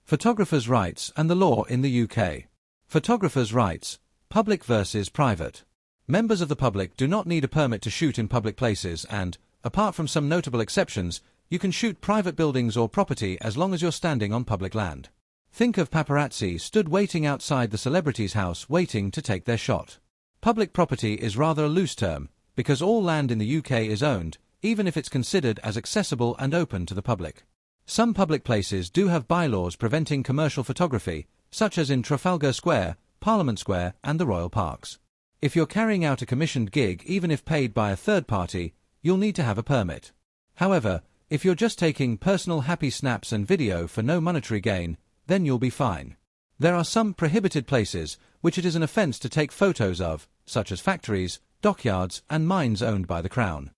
Photographers' rights and the law in the UK. Photographers' rights, public versus private. Members of the public do not need a permit to shoot in public places and, apart from some notable exceptions, you can shoot private buildings or property as long as you're standing on public land. Think of paparazzi stood waiting outside the celebrity's house waiting to take their shot. Public property is rather a loose term, because all land in the UK is owned, even if it's considered as accessible and open to the public. Some public places do have bylaws preventing commercial photography, such as in Trafalgar Square, Parliament Square, and the Royal Parks. If you're carrying out a commissioned gig, even if paid by a third party, you'll need to have a permit. However, if you're just taking personal happy snaps and video for no monetary gain, then you'll be fine. There are some prohibited places which it is an offence to take photos of, such as factories, dockyards, and mines owned by the Crown.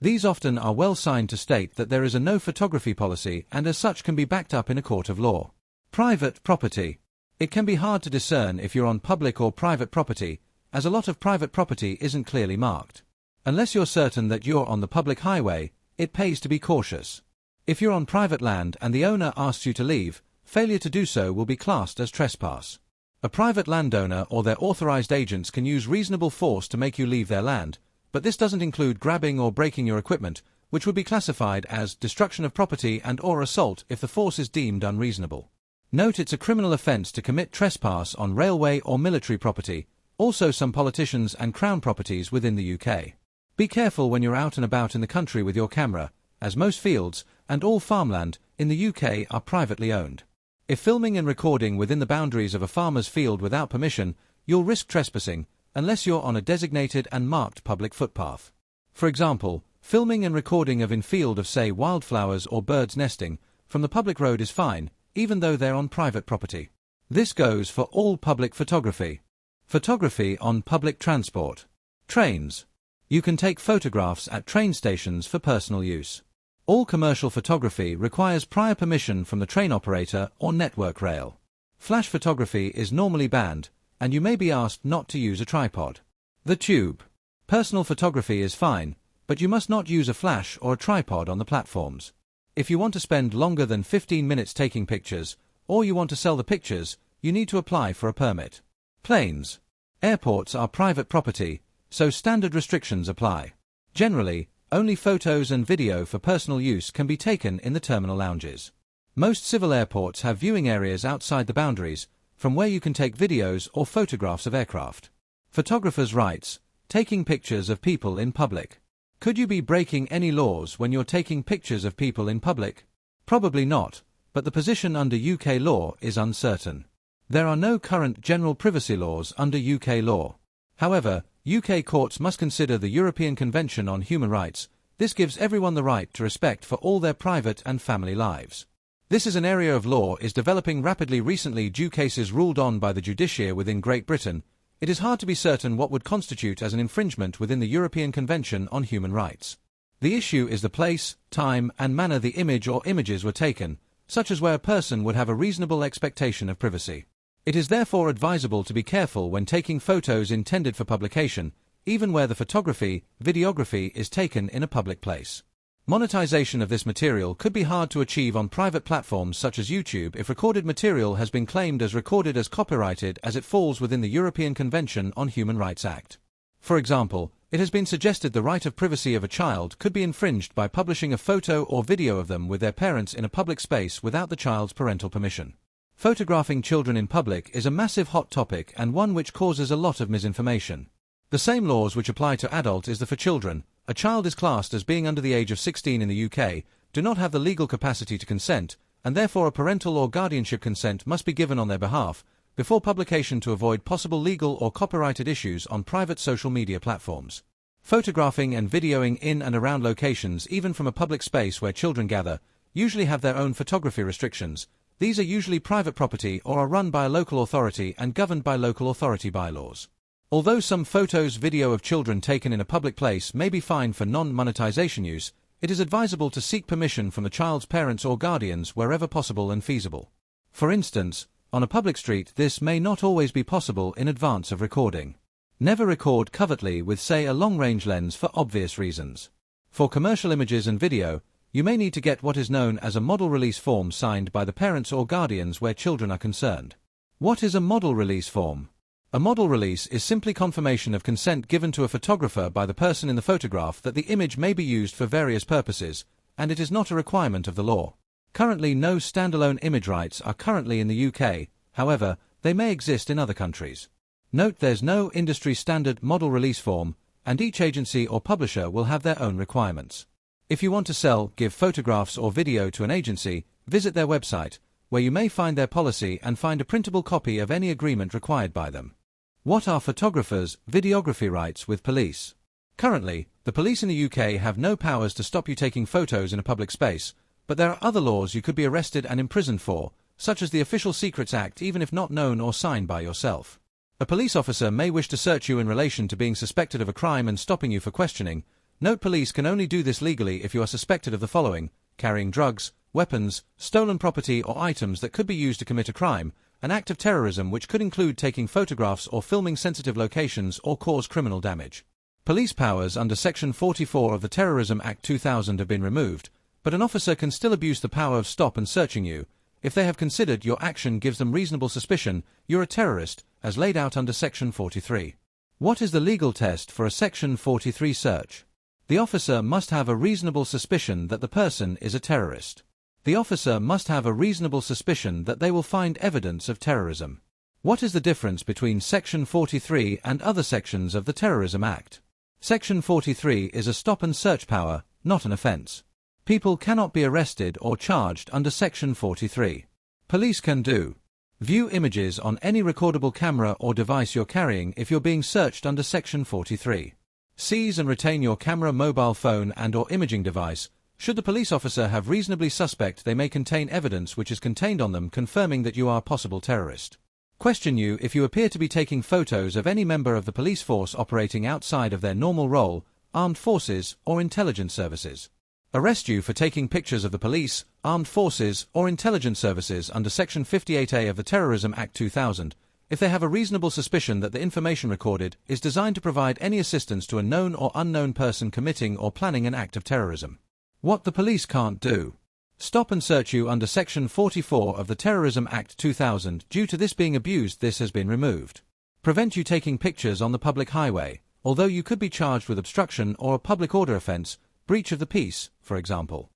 These often are well signed to state that there is a no photography policy and as such can be backed up in a court of law. Private property. It can be hard to discern if you're on public or private property, as a lot of private property isn't clearly marked. Unless you're certain that you're on the public highway, it pays to be cautious. If you're on private land and the owner asks you to leave, failure to do so will be classed as trespass. A private landowner or their authorized agents can use reasonable force to make you leave their land, but this doesn't include grabbing or breaking your equipment, which would be classified as destruction of property and/or assault if the force is deemed unreasonable. Note it's a criminal offence to commit trespass on railway or military property, also some politicians and Crown properties within the UK. Be careful when you're out and about in the country with your camera, as most fields, and all farmland, in the UK are privately owned. If filming and recording within the boundaries of a farmer's field without permission, you'll risk trespassing, unless you're on a designated and marked public footpath. For example, filming and recording of in-field of say wildflowers or birds nesting, from the public road is fine, even though they're on private property. This goes for all public photography. Photography on public transport. Trains. You can take photographs at train stations for personal use. All commercial photography requires prior permission from the train operator or network rail. Flash photography is normally banned, and you may be asked not to use a tripod. The tube. Personal photography is fine, but you must not use a flash or a tripod on the platforms. If you want to spend longer than 15 minutes taking pictures, or you want to sell the pictures, you need to apply for a permit. Planes. Airports are private property, so standard restrictions apply. Generally, only photos and video for personal use can be taken in the terminal lounges. Most civil airports have viewing areas outside the boundaries, from where you can take videos or photographs of aircraft. Photographers' rights. Taking pictures of people in public. Could you be breaking any laws when you're taking pictures of people in public? Probably not, but the position under UK law is uncertain. There are no current general privacy laws under UK law. However, UK courts must consider the European Convention on Human Rights. This gives everyone the right to respect for all their private and family lives. This is an area of law is developing rapidly recently due cases ruled on by the judiciary within Great Britain. It is hard to be certain what would constitute as an infringement within the European Convention on Human Rights. The issue is the place, time, and manner the image or images were taken, such as where a person would have a reasonable expectation of privacy. It is therefore advisable to be careful when taking photos intended for publication, even where the photography, videography is taken in a public place. Monetization of this material could be hard to achieve on private platforms such as YouTube if recorded material has been claimed as recorded as copyrighted as it falls within the European Convention on Human Rights Act. For example, it has been suggested the right of privacy of a child could be infringed by publishing a photo or video of them with their parents in a public space without the child's parental permission. Photographing children in public is a massive hot topic and one which causes a lot of misinformation. The same laws which apply to adults is the for children. A child is classed as being under the age of 16 in the UK, do not have the legal capacity to consent, and therefore a parental or guardianship consent must be given on their behalf, before publication to avoid possible legal or copyrighted issues on private social media platforms. Photographing and videoing in and around locations even from a public space where children gather, usually have their own photography restrictions. These are usually private property or are run by a local authority and governed by local authority bylaws. Although some photos, video of children taken in a public place may be fine for non-monetization use, it is advisable to seek permission from the child's parents or guardians wherever possible and feasible. For instance, on a public street this may not always be possible in advance of recording. Never record covertly with say a long-range lens for obvious reasons. For commercial images and video, you may need to get what is known as a model release form signed by the parents or guardians where children are concerned. What is a model release form? A model release is simply confirmation of consent given to a photographer by the person in the photograph that the image may be used for various purposes, and it is not a requirement of the law. Currently, no standalone image rights are currently in the UK, however, they may exist in other countries. Note there's no industry standard model release form, and each agency or publisher will have their own requirements. If you want to sell, give photographs or video to an agency, visit their website, where you may find their policy and find a printable copy of any agreement required by them. What are photographers' videography rights with police? Currently, the police in the UK have no powers to stop you taking photos in a public space, but there are other laws you could be arrested and imprisoned for, such as the Official Secrets Act, even if not known or signed by yourself. A police officer may wish to search you in relation to being suspected of a crime and stopping you for questioning. Note police can only do this legally if you are suspected of the following: carrying drugs, weapons, stolen property or items that could be used to commit a crime, an act of terrorism which could include taking photographs or filming sensitive locations or cause criminal damage. Police powers under Section 44 of the Terrorism Act 2000 have been removed, but an officer can still abuse the power of stop and searching you if they have considered your action gives them reasonable suspicion you're a terrorist, as laid out under Section 43. What is the legal test for a Section 43 search? The officer must have a reasonable suspicion that the person is a terrorist. The officer must have a reasonable suspicion that they will find evidence of terrorism. What is the difference between Section 43 and other sections of the Terrorism Act? Section 43 is a stop and search power, not an offence. People cannot be arrested or charged under Section 43. Police can do: view images on any recordable camera or device you're carrying if you're being searched under Section 43. Seize and retain your camera, mobile phone and/or imaging device, should the police officer have reasonably suspect they may contain evidence which is contained on them confirming that you are a possible terrorist. Question you if you appear to be taking photos of any member of the police force operating outside of their normal role, armed forces or intelligence services. Arrest you for taking pictures of the police, armed forces or intelligence services under Section 58A of the Terrorism Act 2000, if they have a reasonable suspicion that the information recorded is designed to provide any assistance to a known or unknown person committing or planning an act of terrorism. What the police can't do: stop and search you under Section 44 of the Terrorism Act 2000. Due to this being abused, this has been removed. Prevent you taking pictures on the public highway, although you could be charged with obstruction or a public order offence, breach of the peace, for example.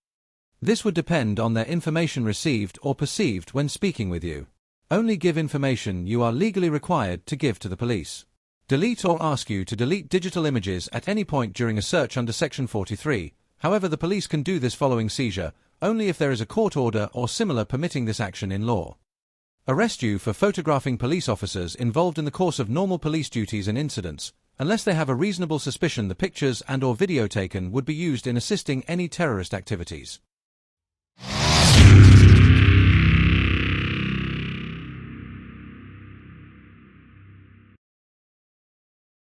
This would depend on their information received or perceived when speaking with you. Only give information you are legally required to give to the police. Delete or ask you to delete digital images at any point during a search under Section 43. However, the police can do this following seizure, only if there is a court order or similar permitting this action in law. Arrest you for photographing police officers involved in the course of normal police duties and incidents, unless they have a reasonable suspicion the pictures and/or video taken would be used in assisting any terrorist activities.